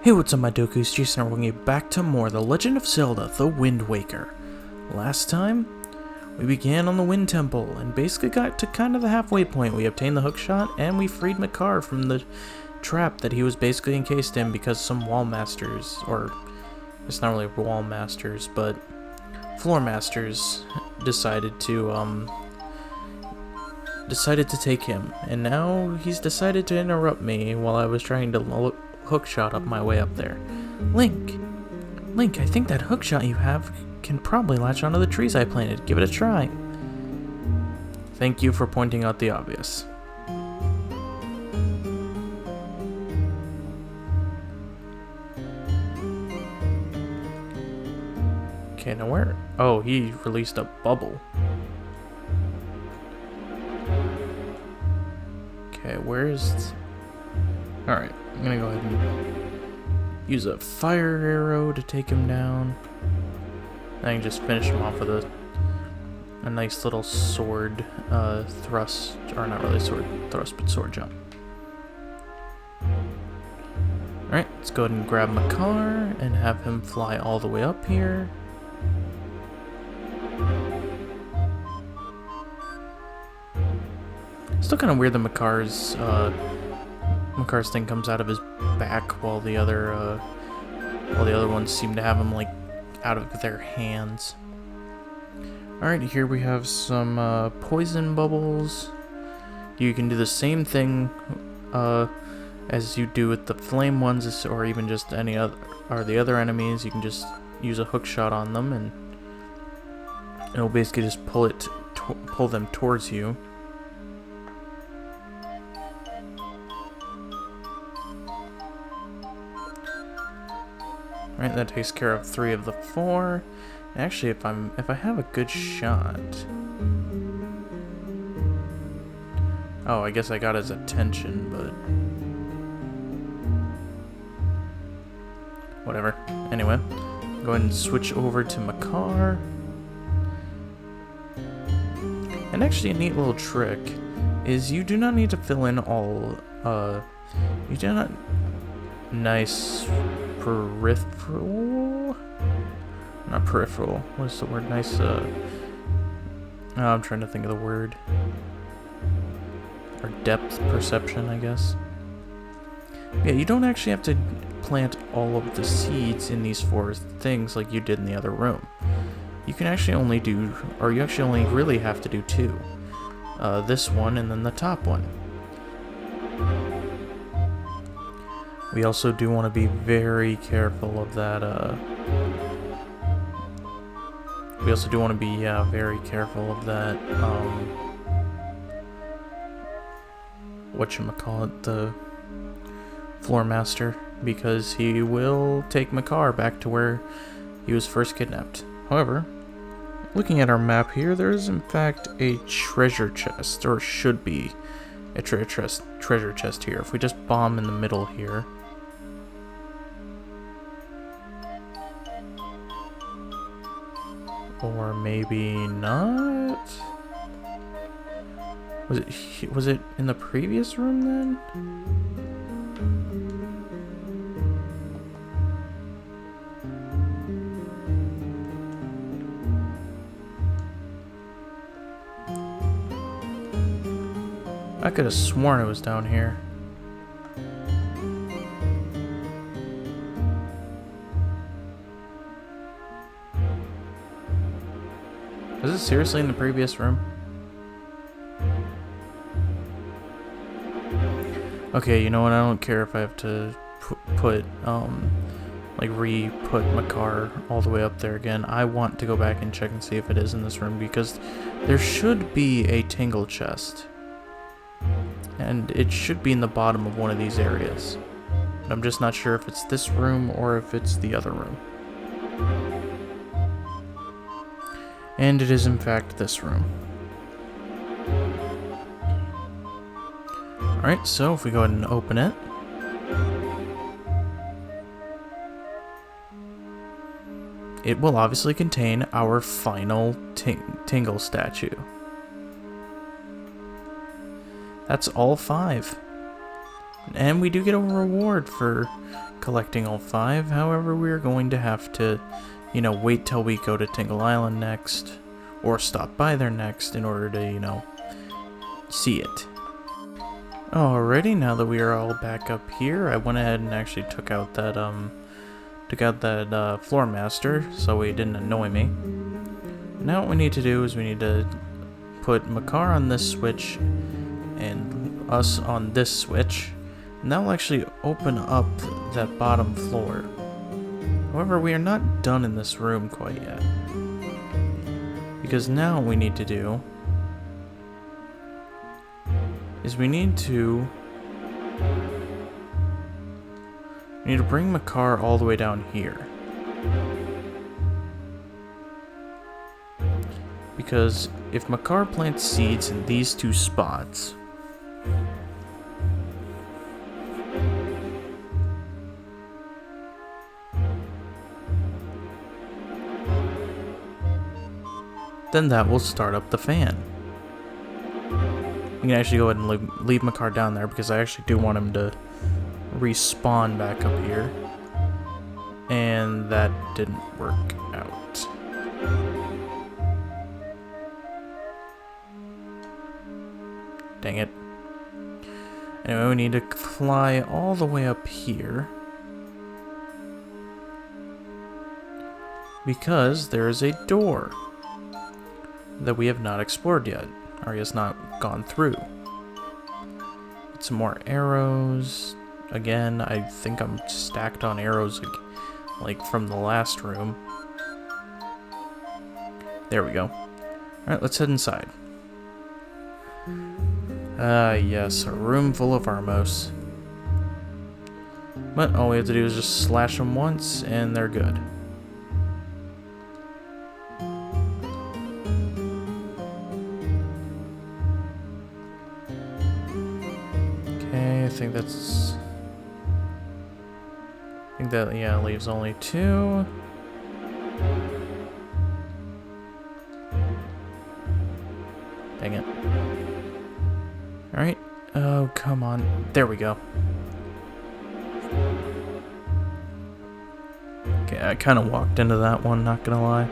Hey, what's up, my Dokus? Jason, welcoming you back to more The Legend of Zelda, The Wind Waker. Last time, we began on the Wind Temple, and basically got to kind of the halfway point. We obtained the hookshot, and we freed Makar from the trap that he was basically encased in because some wall masters, or it's not really wall masters, but floor masters decided to take him, and now he's decided to interrupt me while I was trying to hookshot up my way up there. Link, I think that hookshot you have can probably latch onto the trees I planted. Give it a try. Thank you for pointing out the obvious. Okay, now where? Oh, he released a bubble. Okay, where's... Alright, I'm gonna go ahead and use a fire arrow to take him down. I can just finish him off with a nice little sword thrust, or not really sword thrust, but sword jump. Alright, let's go ahead and grab Makar and have him fly all the way up here. Still kind of weird that Makar's thing comes out of his back while the other ones seem to have him like out of their hands. Alright, here we have some poison bubbles. You can do the same thing as you do with the flame ones, or even just any other, or the other enemies. You can just use a hook shot on them, and it'll basically just pull them towards you. Right, that takes care of 3 of the 4. Actually, if I have a good shot. Oh, I guess I got his attention, but whatever. Anyway, go ahead and switch over to Makar. And actually, a neat little trick is you do not need to fill in all. You do not. Nice. Peripheral? Not peripheral. What's the word? Nice, I'm trying to think of the word. Or depth perception, I guess. Yeah, you don't actually have to plant all of the seeds in these 4 things like you did in the other room. You can actually only do, or you actually only really have to do 2. This one and then the top one. We also do want to be very careful of that, we also do want to be, very careful of that, whatchamacallit, the floor master, because he will take Makar back to where he was first kidnapped. However, looking at our map here, there is in fact a treasure chest, or should be a treasure chest here. If we just bomb in the middle here. Or maybe not? Was it in the previous room then? I could have sworn it was down here. Was it seriously in the previous room? Okay, you know what? I don't care if I have to re-put Makar all the way up there again. I want to go back and check and see if it is in this room, because there should be a tingle chest. And it should be in the bottom of one of these areas. But I'm just not sure if it's this room or if it's the other room. And it is in fact this room. Alright, so if we go ahead and open it. It will obviously contain our final Tingle statue. That's all 5. And we do get a reward for collecting all 5. However, we're going to have to, wait till we go to Tingle Island next, or stop by there next in order to, see it. Alrighty, now that we are all back up here, I went ahead and actually took out that floor master so he didn't annoy me. Now what we need to do is we need to put Makar on this switch and us on this switch, and that will actually open up that bottom floor. However, we are not done in this room quite yet, because now what we need to do is we need to bring Makar all the way down here. Because if Makar plants seeds in these 2 spots, then that will start up the fan. We can actually go ahead and leave Makar down there because I actually do want him to respawn back up here. And that didn't work out. Dang it. Anyway, we need to fly all the way up here, because there is a door that we have not explored yet, or has not gone through. Some more arrows. Again, I think I'm stacked on arrows like from the last room. There we go. Alright, let's head inside. Yes, a room full of Armos. But all we have to do is just slash them once, and they're good. Okay, I think that, yeah, leaves only 2. Dang it. Alright. Oh, come on. There we go. Okay, I kind of walked into that one, not gonna lie.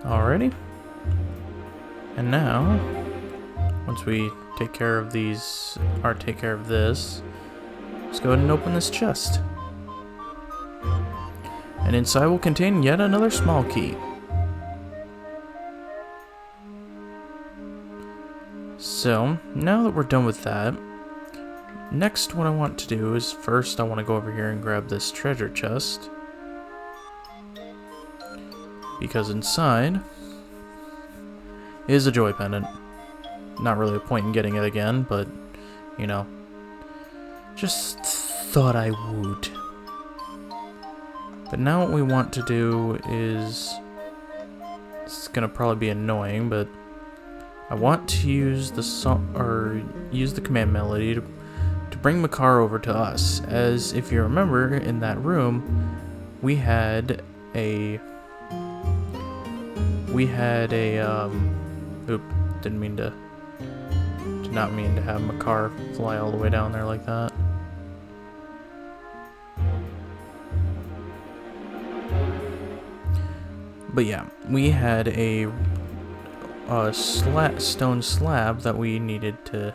Alrighty. And now, once we take care of these, or take care of this, let's go ahead and open this chest. And inside will contain yet another small key. So, now that we're done with that, next what I want to do is first I want to go over here and grab this treasure chest. Because inside is a joy pendant. Not really a point in getting it again, but, just thought I would. But now what we want to do is, it's gonna probably be annoying, but I want to use the command melody to bring Makar over to us. As if you remember, in that room, we had a oop, did not mean to have Makar fly all the way down there like that. But yeah, we had a stone slab that we needed to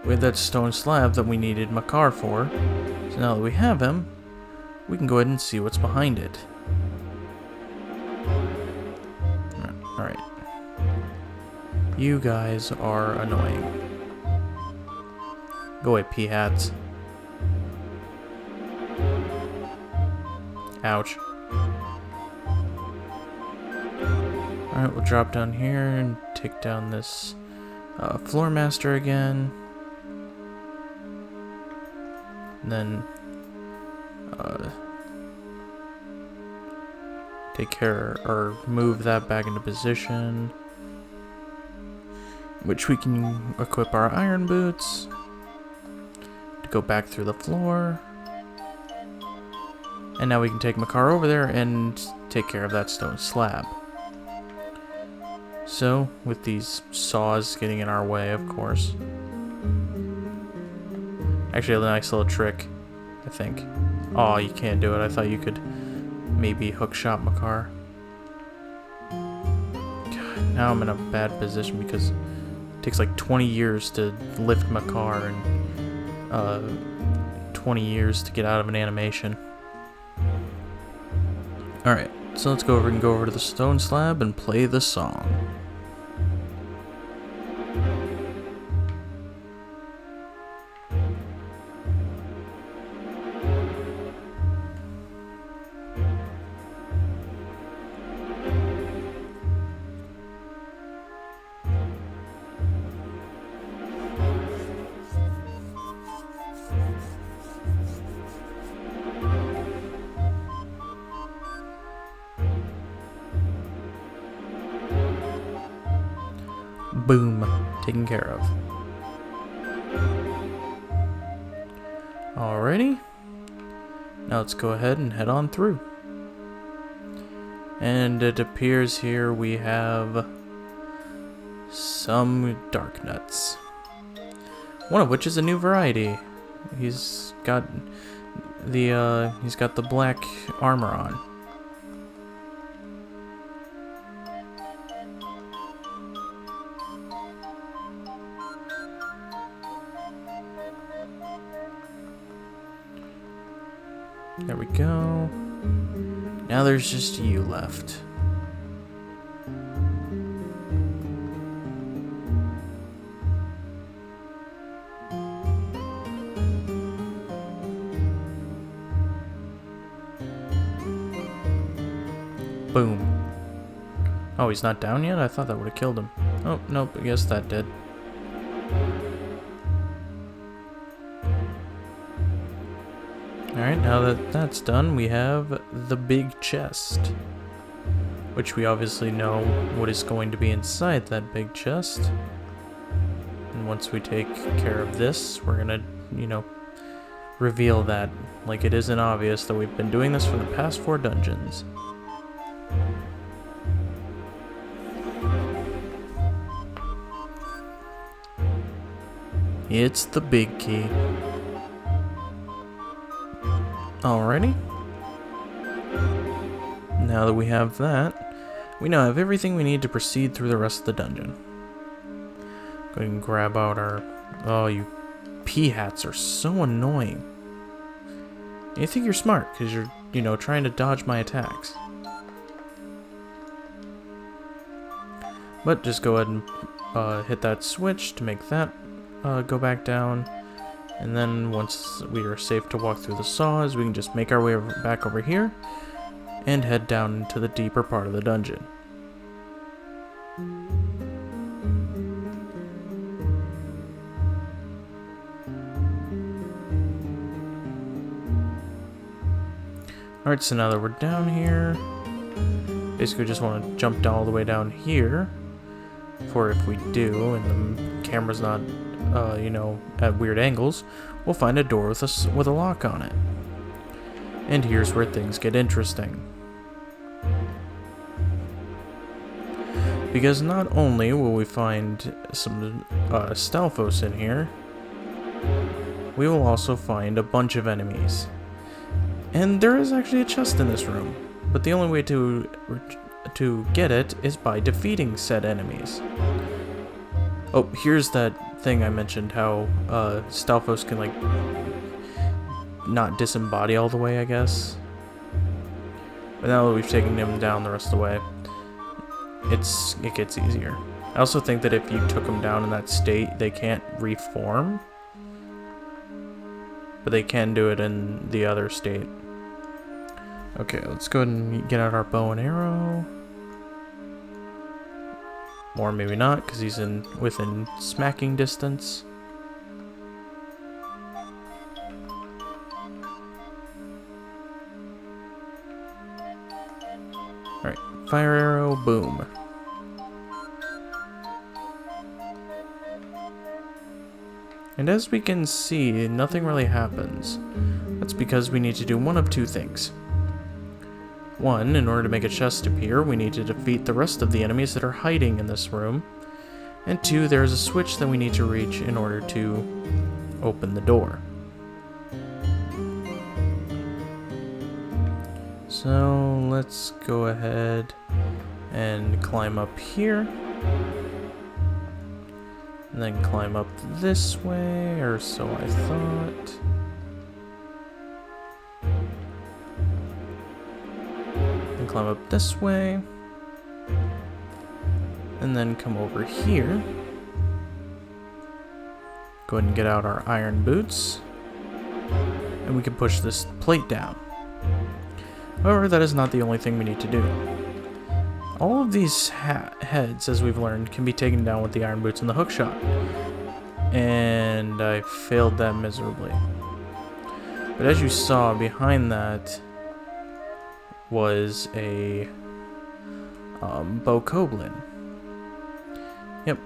with that stone slab that we needed Makar for. So now that we have him, we can go ahead and see what's behind it. Alright. You guys are annoying. Go away, pea-hats. Ouch. Alright, we'll drop down here and take down this floor master again. And then take care, or move that back into position, which we can equip our iron boots to go back through the floor. And now we can take Makar over there and take care of that stone slab. So, with these saws getting in our way, of course. Actually, a nice little trick, I think. Oh, you can't do it. I thought you could maybe hookshot Makar. God, now I'm in a bad position because it takes like 20 years to lift Makar and 20 years to get out of an animation. Alright, so let's go over to the stone slab and play the song. Boom. Taken care of. Alrighty. Now let's go ahead and head on through. And it appears here we have some dark nuts. One of which is a new variety. He's got the black armor on. There we go. Now there's just you left. Boom. Oh, he's not down yet? I thought that would have killed him. Oh, nope, I guess that did. Alright, now that that's done, we have the big chest. Which we obviously know what is going to be inside that big chest. And once we take care of this, we're gonna, reveal that. Like it isn't obvious that we've been doing this for the past 4 dungeons. It's the big key. Alrighty. Now that we have that, we now have everything we need to proceed through the rest of the dungeon. Go ahead and grab out our... Oh, you pea-hats are so annoying. You think you're smart, because you're, trying to dodge my attacks. But just go ahead and hit that switch to make that go back down. And then once we are safe to walk through the saws, we can just make our way back over here and head down into the deeper part of the dungeon. Alright, so now that we're down here, basically just want to jump all the way down here for if we do and the camera's not at weird angles, we'll find a door with a lock on it. And here's where things get interesting. Because not only will we find some Stalfos in here, we will also find a bunch of enemies. And there is actually a chest in this room, but the only way to get it is by defeating said enemies. Oh, here's that thing I mentioned, how Stalfos can, not disembody all the way, I guess. But now that we've taken him down the rest of the way, it gets easier. I also think that if you took them down in that state, they can't reform. But they can do it in the other state. Okay, let's go ahead and get out our bow and arrow. Or maybe not, because he's within smacking distance. Alright, fire arrow, boom. And as we can see, nothing really happens. That's because we need to do one of 2 things. 1, in order to make a chest appear, we need to defeat the rest of the enemies that are hiding in this room. And 2, there is a switch that we need to reach in order to open the door. So let's go ahead and climb up here. And then climb up this way, or so I thought. And climb up this way. And then come over here. Go ahead and get out our iron boots. And we can push this plate down. However, that is not the only thing we need to do. All of these heads, as we've learned, can be taken down with the iron boots and the hook shot. And I failed that miserably. But as you saw, behind that was a bokoblin. Yep,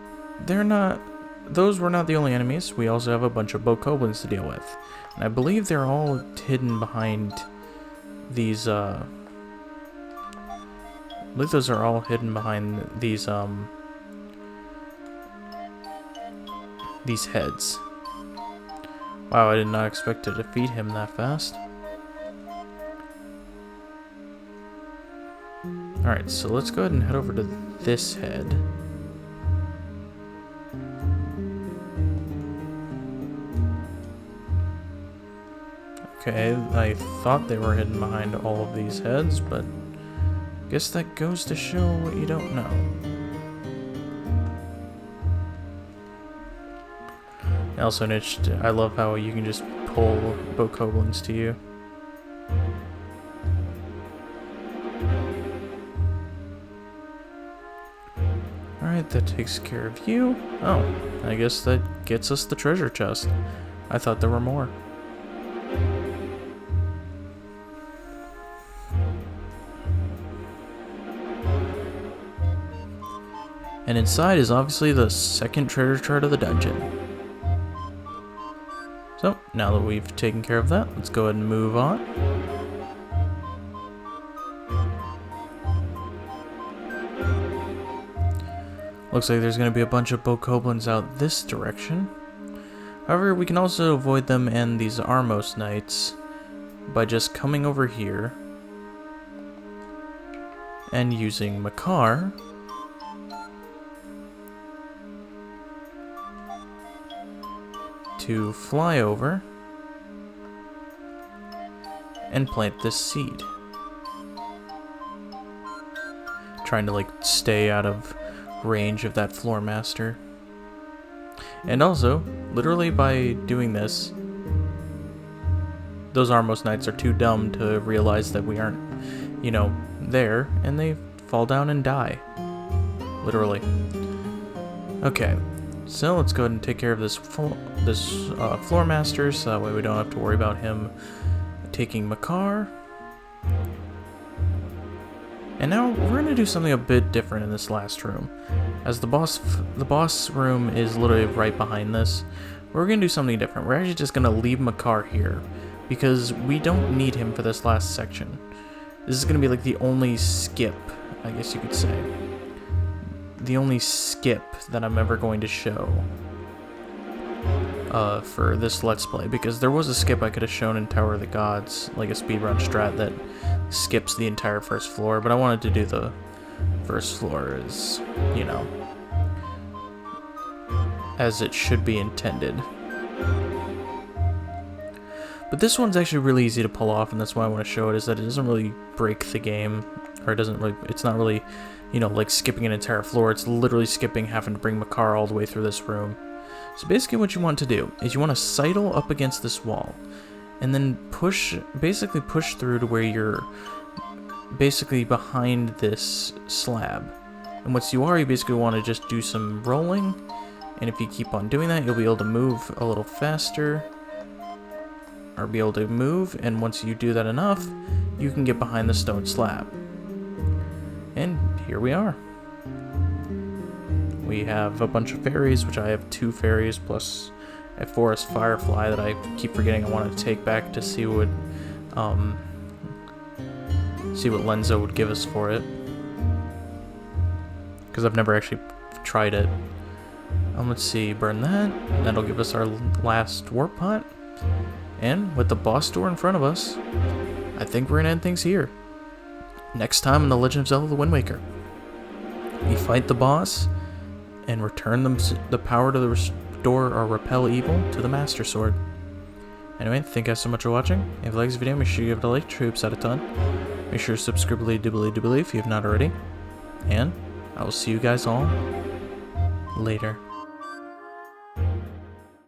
those were not the only enemies. We also have a bunch of bokoblins to deal with. And I believe they're all hidden behind these, I believe those are all hidden behind these heads. Wow, I did not expect to defeat him that fast. Alright, so let's go ahead and head over to this head. Okay, I thought they were hidden behind all of these heads, but I guess that goes to show what you don't know. Also, I love how you can just pull bokoblins to you. Alright, that takes care of you. Oh, I guess that gets us the treasure chest. I thought there were more. And inside is obviously the second treasure chart of the dungeon. So, now that we've taken care of that, let's go ahead and move on. Looks like there's going to be a bunch of bokoblins out this direction. However, we can also avoid them and these Armos Knights by just coming over here and using Makar to fly over and plant this seed. Trying to stay out of range of that floor master. And also, literally by doing this, those Armos Knights are too dumb to realize that we aren't, there, and they fall down and die. Literally. Okay. So let's go ahead and take care of this floor master, so that way we don't have to worry about him taking Makar. And now we're going to do something a bit different in this last room. As the boss room is literally right behind this, we're going to do something different. We're actually just going to leave Makar here, because we don't need him for this last section. This is going to be the only skip, I guess you could say. The only skip that I'm ever going to show for this Let's Play, because there was a skip I could have shown in Tower of the Gods, like a speedrun strat that skips the entire first floor, but I wanted to do the first floor as, as it should be intended. But this one's actually really easy to pull off, and that's why I want to show it, is that it doesn't really break the game, or it's not really, like skipping an entire floor. It's literally skipping having to bring Makar all the way through this room. So basically what you want to do is you want to sidle up against this wall, and then basically push through to where you're basically behind this slab. And once you are, you basically want to just do some rolling, and if you keep on doing that, you'll be able to move a little faster, or be able to move, and once you do that enough, you can get behind the stone slab. And here we are. We have a bunch of fairies, which I have 2 fairies, plus a forest firefly that I keep forgetting I want to take back to see what See what Lenzo would give us for it. Because I've never actually tried it. Let's see, burn that. That'll give us our last warp pot. And with the boss door in front of us, I think we're gonna end things here. Next time in The Legend of Zelda: The Wind Waker, we fight the boss and return the power to restore or repel evil to the Master Sword. Anyway, thank you guys so much for watching. If you like this video, make sure you give it a like. Troops out a ton. Make sure to subscribe if you have not already. And I will see you guys all later.